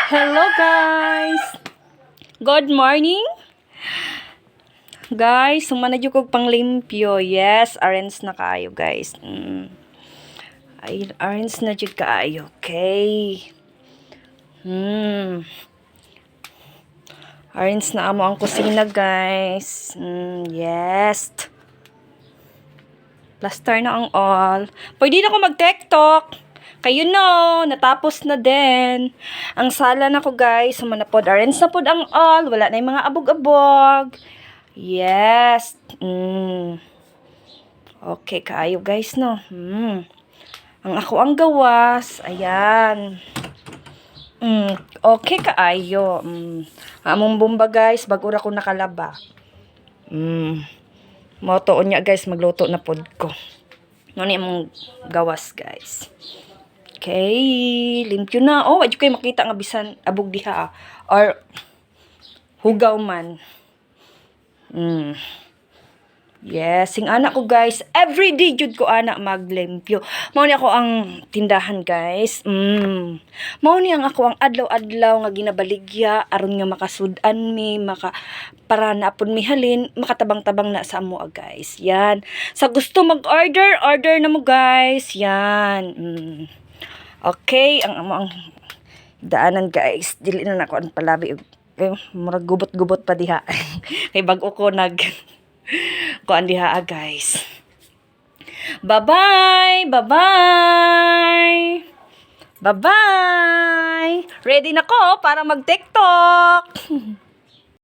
Hello guys! Good morning! Guys, sumanadyo ko pang limpyo. Yes, arrange na kaayo guys. Ay, arrange na jud kaayo. Okay. Arrange na amo ang kusina guys. Yes. Plaster na ang all. Pwede na ko mag-tiktok. Kayo no, natapos na din. Ang sala na ko guys, sumanapod. Arrange na pod ang all. Wala na yung mga abog-abog. Yes. Okay, kaayo guys no. Ang ako ang gawas. Ayan. Okay kaayo. Among bomba guys, bagura ko nakalaba. Motoon niya guys, magluto na pod ko. Ano yung gawas guys. Okay, limpyo na. Oh, adyo kayo makita nga bisan abog diha or hugaw man. Yes, sing anak ko guys. Every day jud ko anak maglimpyo. Mao ni ako ang tindahan guys. Mao ni ang ako ang adlaw-adlaw nga ginabaligya aron nga makasud-an mi, para na pud mi halin, makatabang-tabang na sa amo guys. Yan. Sa gusto mag-order, order na mo guys. Yan. Okay, ang daanan guys. Dili na nako ang palabi. Murag gubot-gubot pa diha. Kay bag-o ko kuan diha guys. Bye-bye! Bye-bye! Bye-bye! Ready na ko para mag-TikTok!